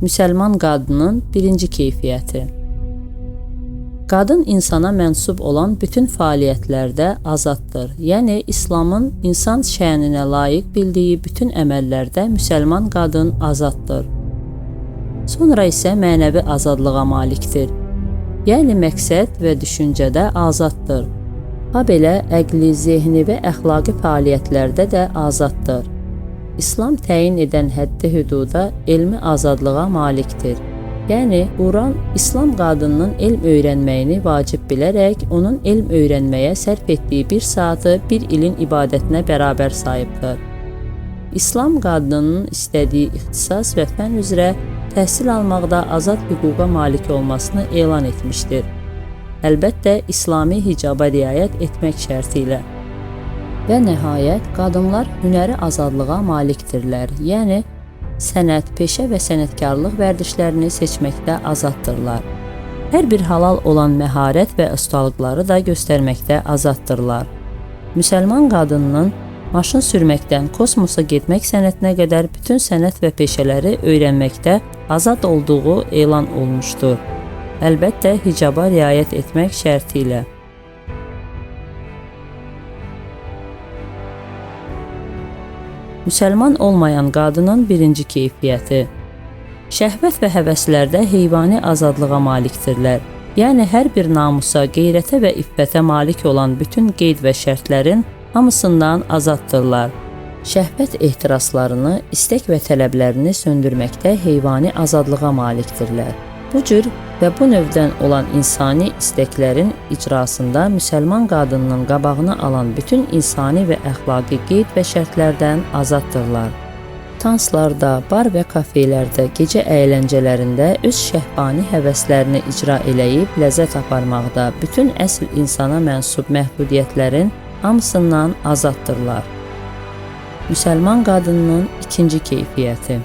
Müsəlman qadının birinci keyfiyyəti. Qadın insana mənsub olan bütün fəaliyyətlərdə azaddır. Yəni, İslamın insan şəninə layiq bildiyi bütün əməllərdə müsəlman qadın azaddır. Sonra isə mənəvi azadlığa malikdir. Yəni, məqsəd və düşüncədə azaddır. Habelə əqli, zehni və əxlaqi fəaliyyətlərdə də azaddır. İslam təyin edən həddi hüduda elmi azadlığa malikdir. Yəni, Quran İslam qadınının elm öyrənməyini vacib bilərək, onun elm öyrənməyə sərf etdiyi bir saatı bir ilin ibadətinə bərabər sayıbdır. İslam qadınının istədiyi ixtisas və fən üzrə təhsil almaqda azad hüquqa malik olmasını elan etmişdir. Əlbəttə, İslami hicaba riayət etmək şərti ilə. Və nəhayət, qadınlar hünəri azadlığa malikdirlər, yəni sənət, peşə və sənətkarlıq vərdişlərini seçməkdə azaddırlar. Hər bir halal olan məharət və ustalıqları da göstərməkdə azaddırlar. Müsəlman qadınının maşın sürməkdən kosmosa getmək sənətinə qədər bütün sənət və peşələri öyrənməkdə azad olduğu elan olmuşdur. Əlbəttə, hicaba riayət etmək şərti ilə. Müsəlman olmayan qadının birinci keyfiyyəti. Şəhvət və həvəslərdə heyvani azadlığa malikdirlər. Yəni, hər bir namusa, qeyrətə və iffətə malik olan bütün qeyd və şərtlərin hamısından azaddırlar. Şəhvət ehtiraslarını, istək və tələblərini söndürməkdə heyvani azadlığa malikdirlər. Bu cür və bu növdən olan insani istəklərin icrasında müsəlman qadınının qabağını alan bütün insani və əxlaqi qeyd və şərtlərdən azaddırlar. Tanslarda, bar və kafelərdə, gecə əyləncələrində öz şəhvani həvəslərini icra eləyib ləzzət aparmaqda bütün əsl insana mənsub məhdudiyyətlərin hamısından azaddırlar. Müsəlman qadınının ikinci keyfiyyəti.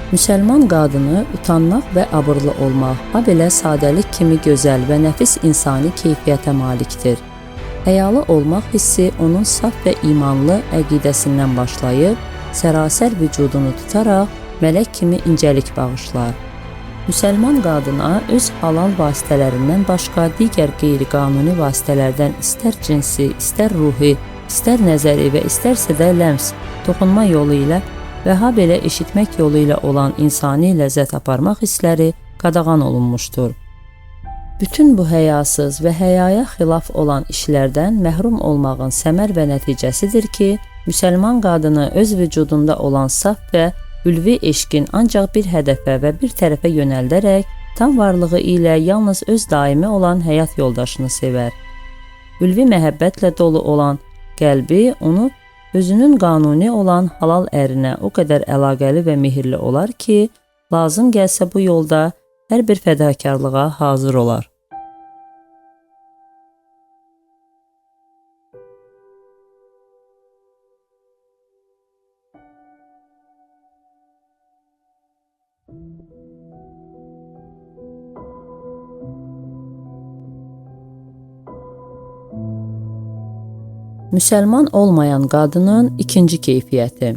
Müsəlman qadını utanmaq və abırlı olmaq, habelə sadəlik kimi gözəl və nəfis insani keyfiyyətə malikdir. Həyalı olmaq hissi onun saf və imanlı əqidəsindən başlayıb, sərasər vücudunu tutaraq mələk kimi incəlik bağışlar. Müsəlman qadına öz halal vasitələrindən başqa digər qeyri-qanuni vasitələrdən istər cinsi, istər ruhi, istər nəzəri və istərsə də ləms, toxunma yolu ilə və habelə eşitmək yolu ilə olan insani ləzzət aparmaq hissləri qadağan olunmuşdur. Bütün bu həyasız və həyaya xilaf olan işlərdən məhrum olmağın səmər və nəticəsidir ki, müsəlman qadını öz vücudunda olan saf və ülvi eşqin ancaq bir hədəfə və bir tərəfə yönəldərək, tam varlığı ilə yalnız öz daimi olan həyat yoldaşını sevər. Ülvi məhəbbətlə dolu olan qəlbi onu özünün qanuni olan halal ərinə o qədər əlaqəli və mehirli olar ki, lazım gəlsə bu yolda hər bir fədakarlığa hazır olar. Müsəlman olmayan qadının ikinci keyfiyyəti.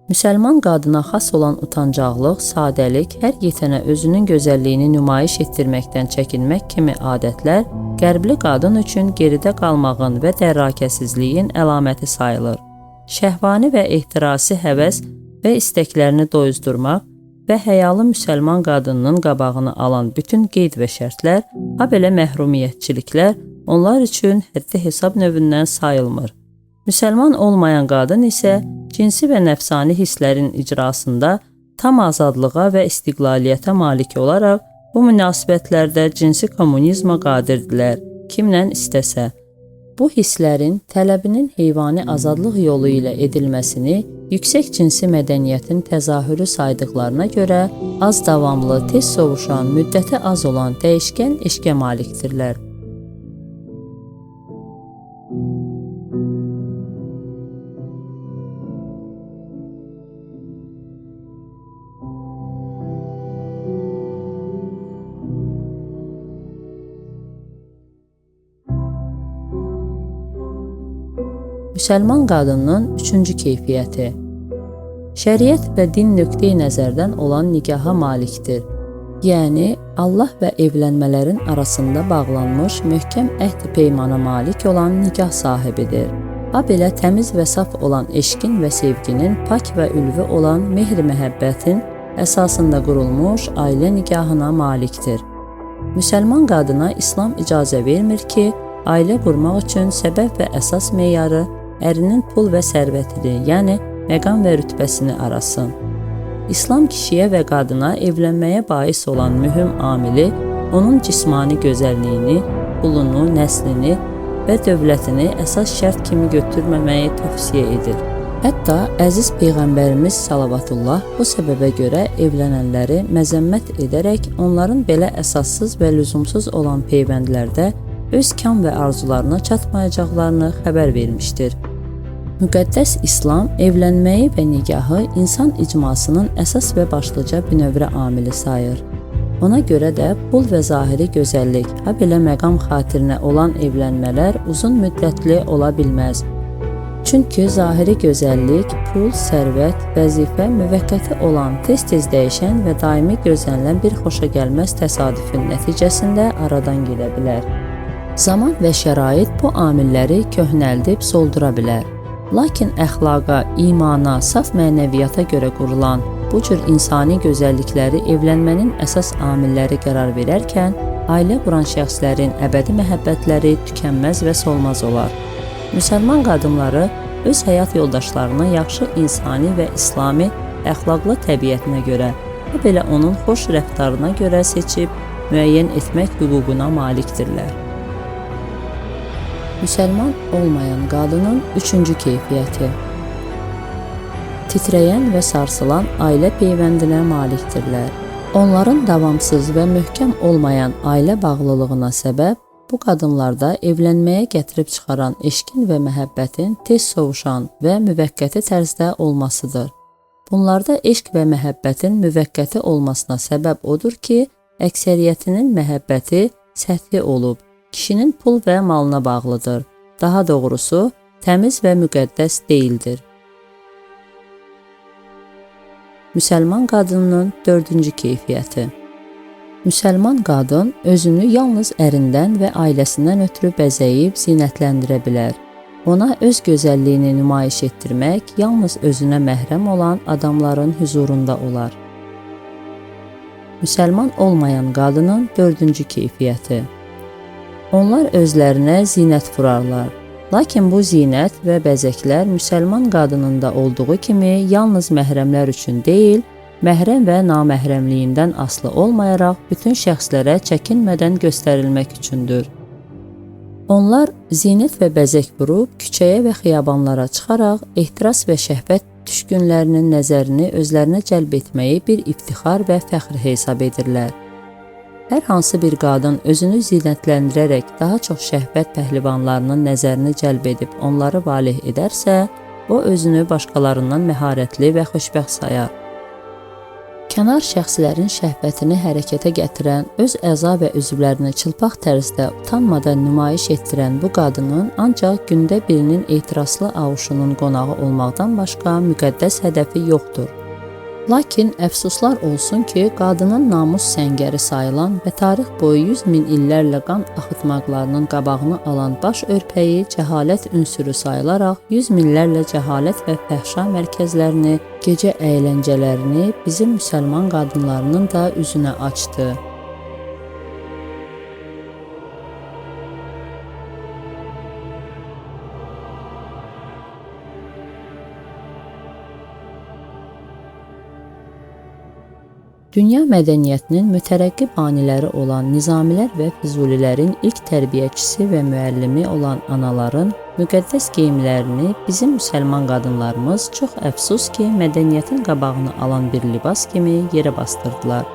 Müsəlman qadına xas olan utancaqlıq, sadəlik, hər yetənə özünün gözəlliyini nümayiş etdirməkdən çəkinmək kimi adətlər qərbli qadın üçün geridə qalmağın və dərrakəsizliyin əlaməti sayılır. Şəhvani və ehtirasi həvəs və istəklərini doyuzdurmaq və həyalı müsəlman qadınının qabağını alan bütün qeyd və şərtlər, habelə məhrumiyyətçiliklər onlar üçün həddi hesab növündən sayılmır. Müsəlman olmayan qadın isə cinsi və nəfsani hisslərin icrasında tam azadlığa və istiqlaliyyətə malik olaraq bu münasibətlərdə cinsi kommunizmə qadirdirlər, kimlə istəsə. Bu hisslərin tələbinin heyvani azadlıq yolu ilə edilməsini yüksək cinsi mədəniyyətin təzahürü saydıqlarına görə az davamlı, tez sovuşan, müddəti az olan dəyişkən eşqə malikdirlər. Müsəlman qadının üçüncü keyfiyyəti. Şəriət və din nöqteyi nəzərdən olan nikaha malikdir. Yəni, Allah və evlənmələrin arasında bağlanmış möhkəm əhd-i peymana malik olan nikah sahibidir. Habelə təmiz və saf olan eşqin və sevginin, pak və ülvi olan mehr-məhəbbətin əsasında qurulmuş ailə nikahına malikdir. Müsəlman qadına İslam icazə vermir ki, ailə qurmaq üçün səbəb və əsas meyarı ərinin pul və sərvətini, yəni məqam və rütbəsini arasın. İslam kişiyə və qadına evlənməyə bais olan mühüm amili onun cismani gözəlliyini, pulunu, nəslini və dövlətini əsas şərt kimi götürməməyi tövsiyə edir. Hətta əziz Peyğəmbərimiz salavatullah bu səbəbə görə evlənənləri məzəmmət edərək onların belə əsassız və lüzumsuz olan peyvəndlərdə öz kam və arzularına çatmayacaqlarını xəbər vermişdir. Müqəddəs İslam evlənməyi və nikahı insan icmasının əsas və başlıca bünövrə amili sayır. Ona görə də pul və zahiri gözəllik, habelə məqam xatirinə olan evlənmələr uzun müddətli ola bilməz. Çünki zahiri gözəllik, pul, sərvət, vəzifə müvəqqəti olan, tez-tez dəyişən və daimi gözlənilən bir xoşagəlməz təsadüfün nəticəsində aradan gedə bilər. Zaman və şərait bu amilləri köhnəldib soldura bilər. Lakin əxlaqa, imana, saf mənəviyyata görə qurulan bu cür insani gözəllikləri evlənmənin əsas amilləri qərar verərkən, ailə quran şəxslərin əbədi məhəbbətləri tükənməz və solmaz olar. Müsəlman qadınları öz həyat yoldaşlarını yaxşı insani və İslami əxlaqlı təbiətinə görə, belə onun xoş rəftarına görə seçib müəyyən etmək hüququna malikdirlər. Müsəlman olmayan qadının üçüncü keyfiyyəti. Titrəyən və sarsılan ailə peyvəndinə malikdirlər. Onların davamsız və möhkəm olmayan ailə bağlılığına səbəb bu qadınlarda evlənməyə gətirib çıxaran eşqin və məhəbbətin tez sovuşan və müvəqqəti tərzdə olmasıdır. Bunlarda eşq və məhəbbətin müvəqqəti olmasına səbəb odur ki, əksəriyyətinin məhəbbəti səthi olub, kişinin pul və malına bağlıdır. Daha doğrusu, təmiz və müqəddəs deyildir. Müsəlman qadınının dördüncü keyfiyyəti. Müsəlman qadın özünü yalnız ərindən və ailəsindən ötürü bəzəyib zinətləndirə bilər. Ona öz gözəlliyini nümayiş etdirmək yalnız özünə məhrəm olan adamların huzurunda olar. Müsəlman olmayan qadının dördüncü keyfiyyəti. Onlar özlərinə zinət vurarlar. Lakin bu zinət və bəzəklər müsəlman qadınında olduğu kimi yalnız məhrəmlər üçün deyil, məhrəm və naməhrəmliyindən asılı olmayaraq bütün şəxslərə çəkinmədən göstərilmək üçündür. Onlar zinət və bəzək vurub küçəyə və xiyabanlara çıxaraq ehtiras və şəhvət düşkünlərinin nəzərini özlərinə cəlb etməyi bir iftixar və fəxr hesab edirlər. Hər hansı bir qadın özünü zinətləndirərək daha çox şəhvət pəhlivanlarının nəzərini cəlb edib onları valeh edərsə, o özünü başqalarından məharətli və xoşbəxt sayar. Kənar şəxslərin şəhvətini hərəkətə gətirən, öz əza və üzvlərini çılpaq tərzdə utanmadan nümayiş etdirən bu qadının ancaq gündə birinin etirazlı avuşunun qonağı olmaqdan başqa müqəddəs hədəfi yoxdur. Lakin əfsuslar olsun ki, qadının namus səngəri sayılan və tarix boyu 100 min illərlə qan axıtmaqlarının qabağını alan baş örpəyi cəhalət ünsürü sayılaraq 100 minlərlə cəhalət və fəhşa mərkəzlərini, gecə əyləncələrini bizim müsəlman qadınlarının da üzünə açdı. Dünya mədəniyyətinin mütərəqqi baniləri olan Nizamilər və Füzulilərin ilk tərbiyəçisi və müəllimi olan anaların müqəddəs geyimlərini bizim müsəlman qadınlarımız çox əfsus ki, mədəniyyətin qabağını alan bir libas kimi yerə bastırdılar.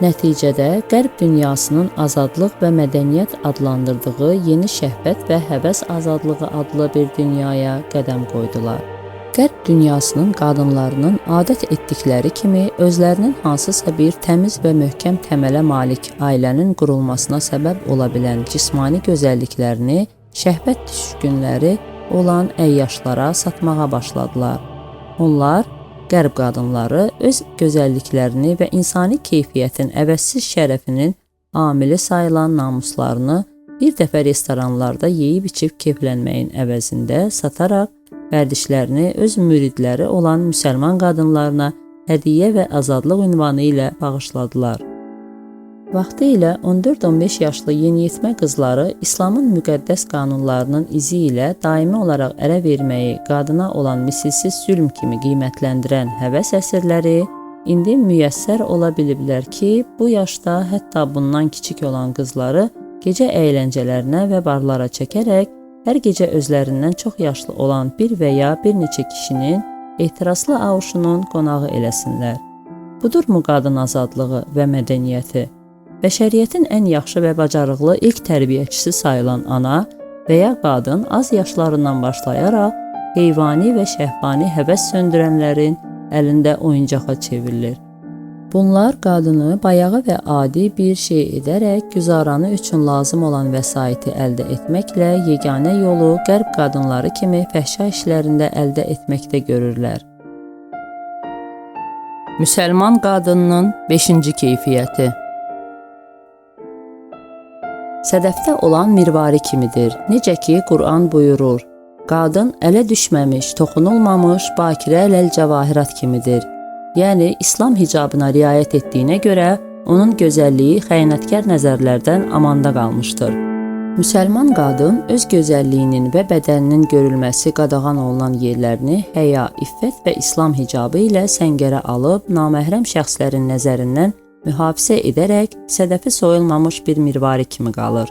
Nəticədə Qərb dünyasının azadlıq və mədəniyyət adlandırdığı yeni şəhvət və həvəs azadlığı adlı bir dünyaya qədəm qoydular. Qərb dünyasının qadınlarının adət etdikləri kimi özlərinin hansısa bir təmiz və möhkəm təmələ malik ailənin qurulmasına səbəb ola bilən cismani gözəlliklərini şəhvət düşkünləri olan əyyaşlara satmağa başladılar. Onlar Qərb qadınları öz gözəlliklərini və insani keyfiyyətin əvəzsiz şərəfinin amili sayılan namuslarını bir dəfə restoranlarda yeyib-içib keyflənməyin əvəzində sataraq vərdişlərini öz müridləri olan müsəlman qadınlarına hədiyyə və azadlıq ünvanı ilə bağışladılar. Vaxtı ilə 14-15 yaşlı yeniyetmə qızları İslamın müqəddəs qanunlarının izi ilə daimi olaraq ərə verməyi qadına olan misilsiz zülm kimi qiymətləndirən həvəs əsirləri indi müyəssər ola biliblər ki, bu yaşda hətta bundan kiçik olan qızları gecə əyləncələrinə və barlara çəkərək hər gecə özlərindən çox yaşlı olan bir və ya bir neçə kişinin ehtiraslı avuşunun qonağı eləsinlər. Budurmu qadın azadlığı və mədəniyyəti? Bəşəriyyətin ən yaxşı və bacarıqlı ilk tərbiyəçisi sayılan ana və ya qadın az yaşlarından başlayaraq heyvani və şəhvani həvəs söndürənlərin əlində oyuncağa çevrilir. Bunlar qadını bayağı və adi bir şey edərək güzaranı üçün lazım olan vəsaiti əldə etməklə yeganə yolu qərb qadınları kimi fəhşa işlərində əldə etməkdə görürlər. Müsəlman qadınının 5-ci keyfiyyəti. Sədəfdə olan mirvari kimidir. Necə ki, Qur'an buyurur, qadın ələ düşməmiş, toxunulmamış, bakirə ləl-cəvahirat kimidir. Yəni, İslam hicabına riayət etdiyinə görə, onun gözəlliyi xəyanətkar nəzərlərdən amanda qalmışdır. Müsəlman qadın öz gözəlliyinin və bədəninin görülməsi qadağan olunan yerlərini həya, iffət və İslam hicabı ilə səngərə alıb, naməhrəm şəxslərin nəzərindən mühafizə edərək sədəfi soyulmamış bir mirvari kimi qalır.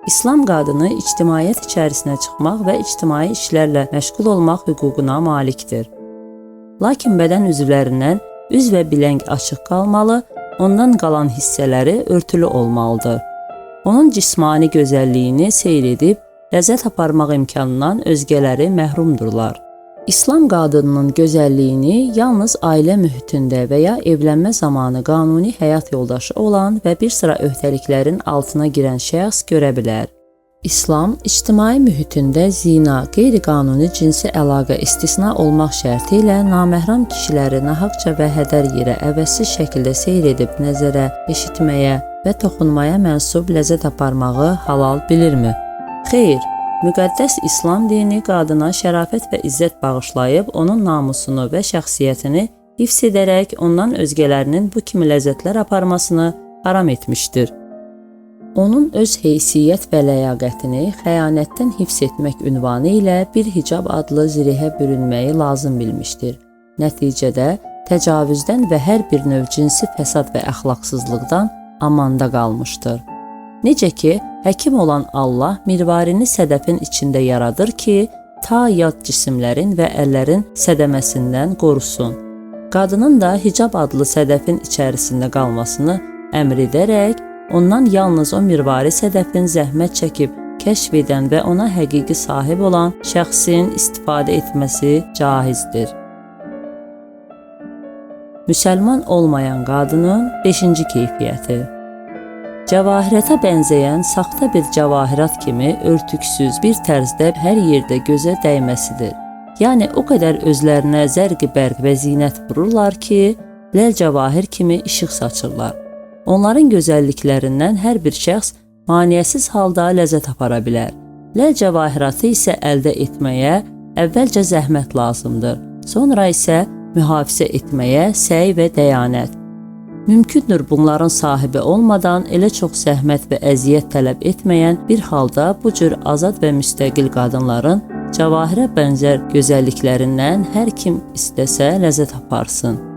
İslam qadını ictimaiyyət içərisinə çıxmaq və ictimai işlərlə məşğul olmaq hüququna malikdir. Lakin bədən üzvlərindən üz və biləng açıq qalmalı, ondan qalan hissələri örtülü olmalıdır. Onun cismani gözəlliyini seyr edib, ləzzət aparmaq imkanından özgələri məhrumdurlar. İslam qadınının gözəlliyini yalnız ailə mühitində və ya evlənmə zamanı qanuni həyat yoldaşı olan və bir sıra öhdəliklərin altına girən şəxs görə bilər. İslam ictimai mühitində zina, qeyri-qanuni cinsi əlaqə istisna olmaq şərti ilə naməhrəm kişiləri nahaqca və hədər yerə əvəzsiz şəkildə seyr edib nəzərə, eşitməyə və toxunmaya mənsub ləzzət aparmağı halal bilirmi? Xeyr. Müqəddəs İslam dini qadına şərafət və izzət bağışlayıb, onun namusunu və şəxsiyyətini hifz edərək ondan özgələrinin bu kimi ləzzətlər aparmasını haram etmişdir. Onun öz heysiyyət və ləyaqətini xəyanətdən hifz etmək ünvanı ilə bir hicab adlı zirehə bürünməyi lazım bilmişdir. Nəticədə təcavüzdən və hər bir növ cinsi fəsad və əxlaqsızlıqdan amanda qalmışdır. Necə ki, həkim olan Allah mirvarini sədəfin içində yaradır ki, ta yad cisimlərin və əllərin sədəməsindən qorusun. Qadının da hicab adlı sədəfin içərisində qalmasını əmr edərək, ondan yalnız o mirvari sədəfin zəhmət çəkib kəşf edən və ona həqiqi sahib olan şəxsin istifadə etməsi caizdir. Müsəlman olmayan qadının 5-ci keyfiyyəti. Cəvahirata bənzəyən saxta bir cəvahirat kimi örtüksüz bir tərzdə hər yerdə gözə dəyməsidir. Yəni o qədər özlərinə zərq-i bərq və zinət vururlar ki, ləl-cəvahir kimi işıq saçırlar. Onların gözəlliklərindən hər bir şəxs maneəsiz halda ləzzət apara bilər. Ləl-cəvahiratı isə əldə etməyə əvvəlcə zəhmət lazımdır, sonra isə mühafizə etməyə səy və dəyanət. Mümkündür bunların sahibi olmadan elə çox zəhmət və əziyyət tələb etməyən bir halda bu cür azad və müstəqil qadınların cəvahirə bənzər gözəlliklərindən hər kim istəsə ləzzət aparsın.